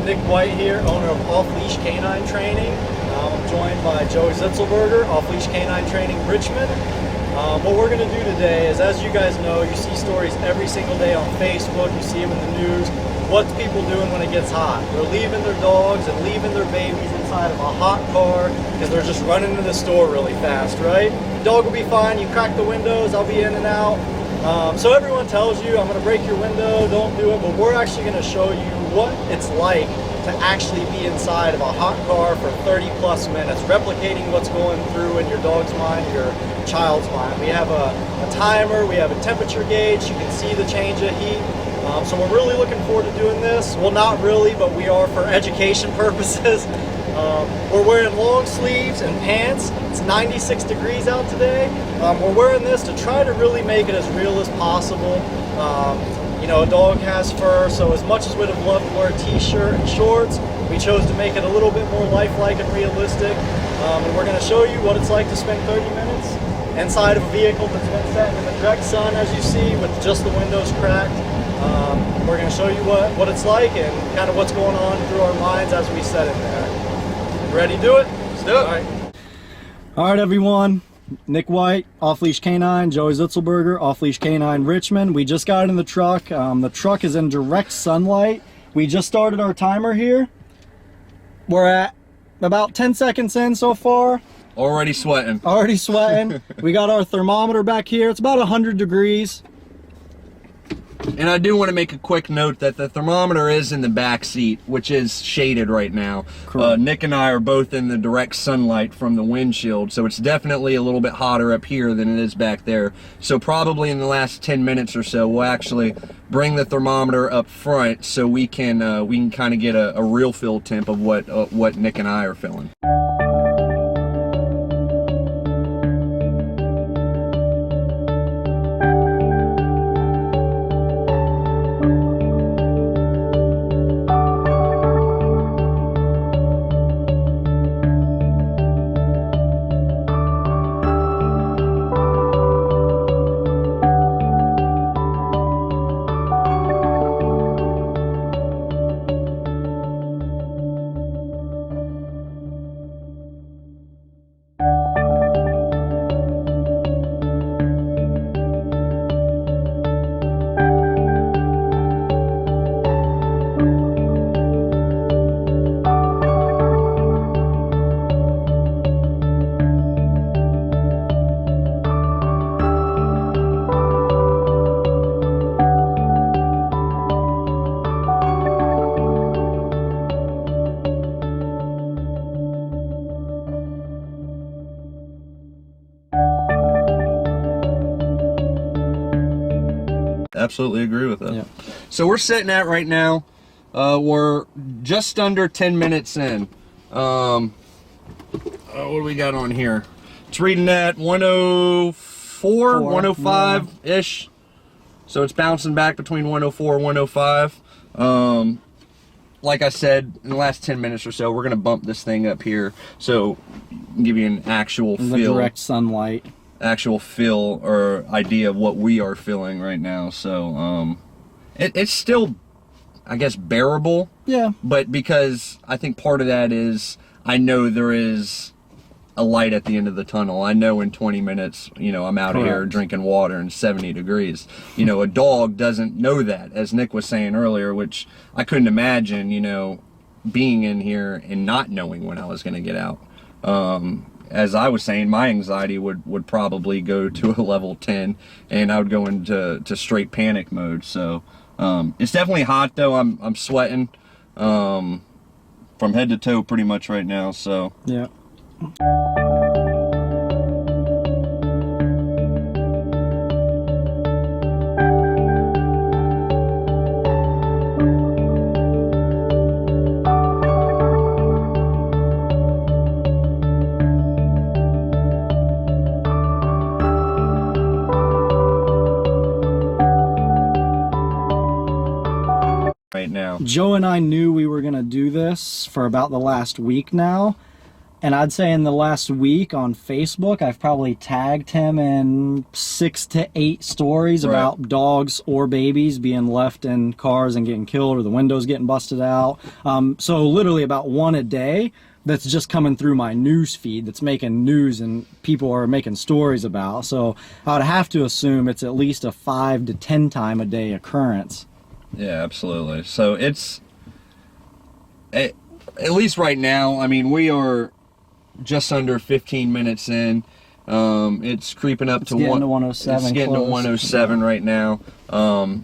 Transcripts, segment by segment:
Nick White here, owner of Off Leash Canine Training. I'm joined by Joey Zitzelberger, Off Leash Canine Training Richmond. What we're going to do today is, as you guys know, you see stories every single day on Facebook, you see them in the news. What's people doing when it gets hot? They're leaving their dogs and leaving their babies inside of a hot car because they're just running to the store really fast, right? The dog will be fine, you crack the windows, I'll be in and out. So everyone tells you, I'm going to break your window, don't do it, but we're actually going to show you what it's like to actually be inside of a hot car for 30 plus minutes, replicating what's going through in your dog's mind, your child's mind. We have a timer, we have a temperature gauge, you can see the change of heat. So we're really looking forward to doing this. Well, not really, but we are for education purposes. We're wearing long sleeves and pants. It's 96 degrees out today. We're wearing this to try to really make it as real as possible. You know, a dog has fur, so as much as we'd have loved to wear a t-shirt and shorts, we chose to make it a little bit more lifelike and realistic. And we're going to show you what it's like to spend 30 minutes inside of a vehicle that's been set in the direct sun, as you see, with just the windows cracked. We're going to show you what it's like and kind of what's going on through our minds as we set in there. You ready to do it? Let's do it. All right, everyone. Nick White, Off Leash Canine, Joey Zitzelberger, Off Leash Canine Richmond. We just got in the truck. The truck is in direct sunlight. We just started our timer here. We're at about 10 seconds in so far. Already sweating. Already sweating. We got our thermometer back here. It's about 100 degrees. And I do want to make a quick note that the thermometer is in the back seat, which is shaded right now. Nick and I are both in the direct sunlight from the windshield, so it's definitely a little bit hotter up here than it is back there. So probably in the last 10 minutes or so, we'll actually bring the thermometer up front so we can kind of get a real feel temp of what Nick and I are feeling. Absolutely agree with that. Yeah. So we're sitting at right now, we're just under 10 minutes in. What do we got on here? It's reading at 104, 105-ish. So it's bouncing back between 104 and 105. Like I said, in the last 10 minutes or so, we're going to bump this thing up here so give you an actual feel. The direct sunlight. Actual feel or idea of what we are feeling right now. So it's still, I guess, bearable. Yeah. But because I think part of that is I know there is a light at the end of the tunnel. I know in 20 minutes, you know, I'm out here drinking water and 70 degrees. You know, a dog doesn't know that, as Nick was saying earlier, which I couldn't imagine, you know, being in here and not knowing when I was going to get out. As I was saying, my anxiety would probably go to a level 10, and I would go into straight panic mode. So it's definitely hot, though. I'm sweating from head to toe pretty much right now. So yeah. Right now, Joe and I knew we were going to do this for about the last week now, And I'd say in the last week on Facebook, I've probably tagged him in 6 to 8 stories about dogs or babies being left in cars and getting killed, or the windows getting busted out. So literally about one a day that's just coming through my news feed that's making news and people are making stories about. So I would have to assume it's at least a 5 to 10 time a day occurrence. Yeah, absolutely. So it's, at least right now, I mean, we are just under 15 minutes in. It's creeping up to 107. It's getting close. to 107 right now.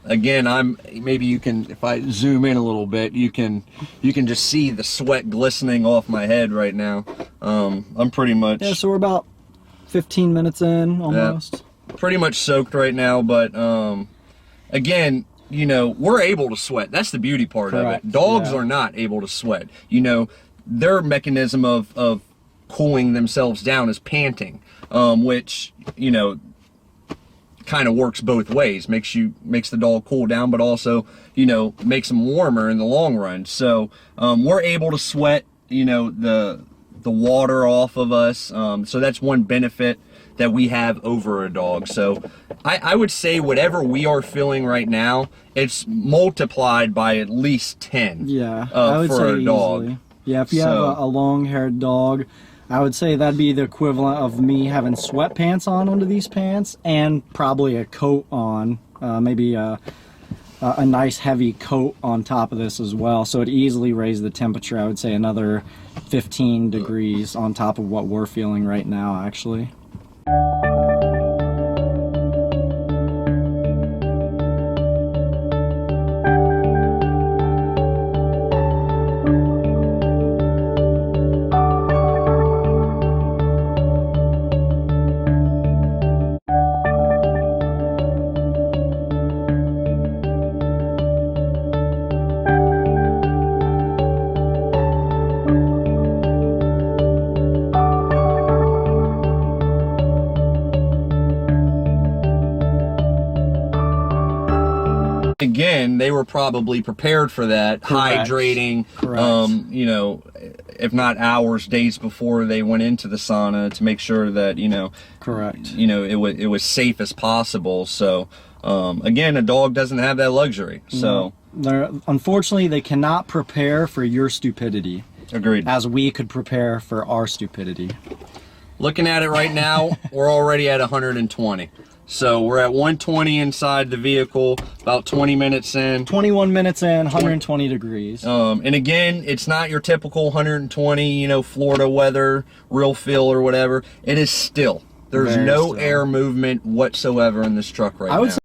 Again, maybe you can, if I zoom in a little bit, you can just see the sweat glistening off my head right now. I'm pretty much, yeah. So we're about 15 minutes in almost. Yeah, pretty much soaked right now. But again, you know, we're able to sweat. That's the beauty part of it. Dogs are not able to sweat. You know, their mechanism of cooling themselves down is panting, which, you know, kind of works both ways. Makes the dog cool down, but also, you know, makes them warmer in the long run. So we're able to sweat, you know, the water off of us. So that's one benefit that we have over a dog. So I would say whatever we are feeling right now, it's multiplied by at least 10. Yeah, I would for say a dog. easily. Yeah, if you have a long-haired dog, I would say that'd be the equivalent of me having sweatpants on under these pants and probably a coat on, maybe a nice heavy coat on top of this as well. So it'd easily raise the temperature, I would say another 15 degrees on top of what we're feeling right now, actually. Again, they were probably prepared for that. Correct. Hydrating, Correct. you know, if not hours, days before they went into the sauna to make sure that, you know, Correct. You know, it was safe as possible. So, again, a dog doesn't have that luxury. So, unfortunately, they cannot prepare for your stupidity. Agreed. As we could prepare for our stupidity. Looking at it right now, we're already at 120. So we're at 120 inside the vehicle, about 20 minutes in. 21 minutes in, 120 degrees. And again, it's not your typical 120, you know, Florida weather, real feel or whatever. It is still. There's Very no still. air movement whatsoever in this truck right now.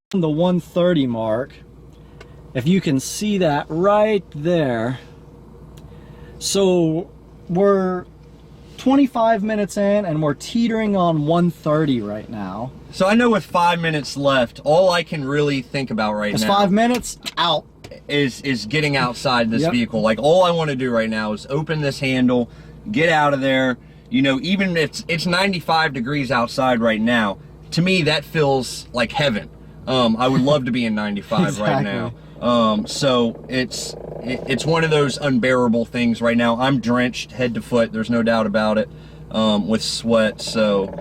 The 130 mark, if you can see that right there. So we're 25 minutes in and we're teetering on 130 right now. So I know with 5 minutes left, all I can really think about right now 5 minutes out is getting outside this vehicle. Like, all I want to do right now is open this handle, get out of there. You know, even if it's 95 degrees outside right now, to me that feels like heaven. I would love to be in 95 right now. So it's one of those unbearable things right now. I'm drenched head to foot, there's no doubt about it, with sweat. So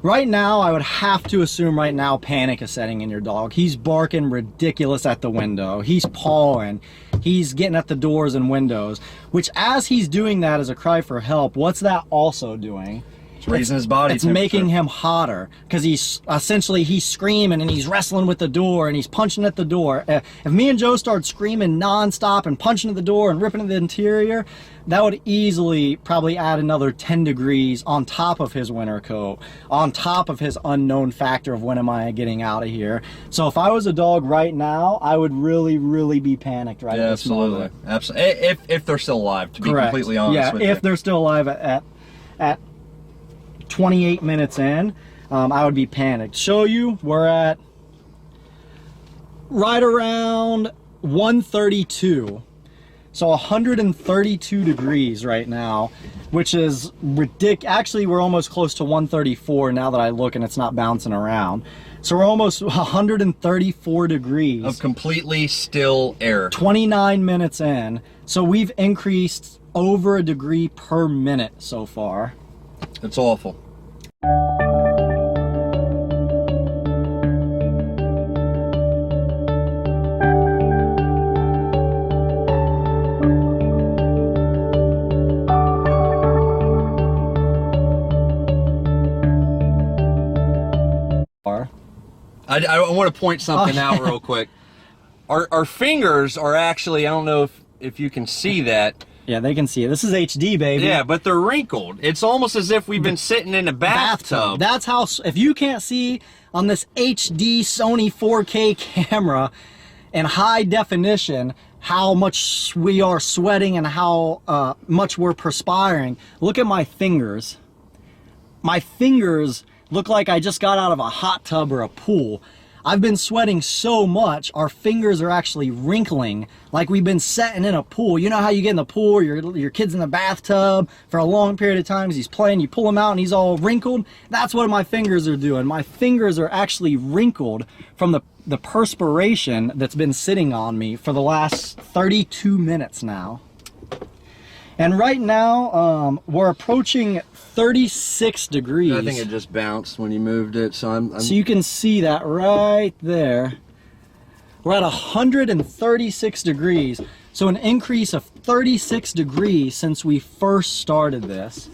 right now, I would have to assume right now panic is setting in your dog. He's barking ridiculous at the window. He's pawing. He's getting at the doors and windows, which as he's doing that as a cry for help, what's that also doing? It's raising his body It's temperature. making him hotter because he's screaming and he's wrestling with the door and he's punching at the door. If me and Joe started screaming nonstop and punching at the door and ripping at the interior, that would easily probably add another 10 degrees on top of his winter coat, on top of his unknown factor of when am I getting out of here. So if I was a dog right now, I would really, really be panicked right at this moment. Absolutely. If they're still alive, to be Correct. completely honest with you. Yeah, if they're still alive at 28 minutes in, I would be panicked. Show you, we're at right around 132. So 132 degrees right now, which is ridiculous. Actually, we're almost close to 134 now that I look and it's not bouncing around. So we're almost 134 degrees. Of completely still air. 29 minutes in. So we've increased over a degree per minute so far. It's awful. I want to point something out real quick. Our fingers are actually, I don't know if you can see that. Yeah, they can see it. This is HD, baby. Yeah, but they're wrinkled. It's almost as if we've been sitting in a bathtub. That's how, if you can't see on this HD Sony 4K camera in high definition how much we are sweating and how much we're perspiring, look at my fingers. My fingers look like I just got out of a hot tub or a pool. I've been sweating so much, our fingers are actually wrinkling like we've been sitting in a pool. You know how you get in the pool, your kid's in the bathtub for a long period of time as he's playing, you pull him out and he's all wrinkled? That's what my fingers are doing. My fingers are actually wrinkled from the perspiration that's been sitting on me for the last 32 minutes now. And right now, we're approaching 36 degrees. I think it just bounced when you moved it, so So you can see that right there. We're at 136 degrees. So an increase of 36 degrees since we first started this.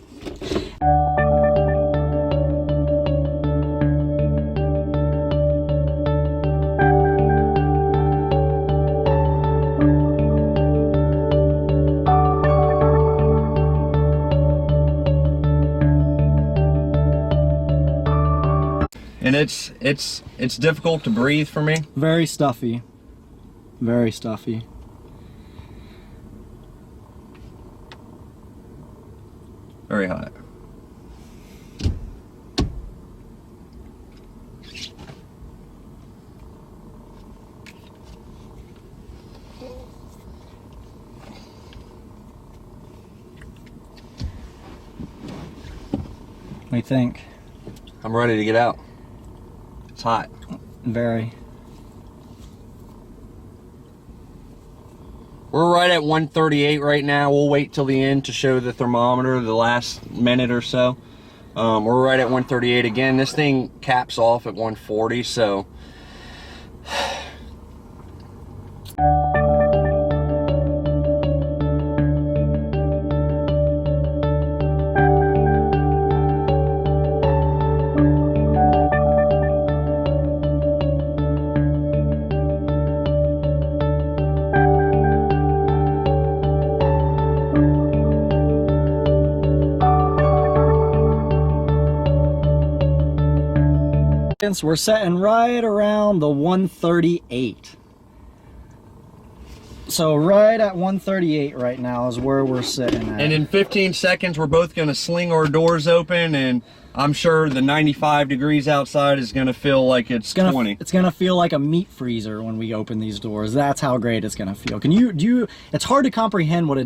and it's difficult to breathe for me. Very stuffy. Very stuffy. Very hot. What do you think? I'm ready to get out. It's hot. Very. We're right at 138 right now. We'll wait till the end to show the thermometer, the last minute or so. We're right at 138 again. This thing caps off at 140, so. We're sitting right around the 138. So right at 138 right now is where we're sitting at. And in 15 seconds, we're both going to sling our doors open, and I'm sure the 95 degrees outside is going to feel like it's 20. It's going to feel like a meat freezer when we open these doors. That's how great it's going to feel. Can you, it's hard to comprehend what it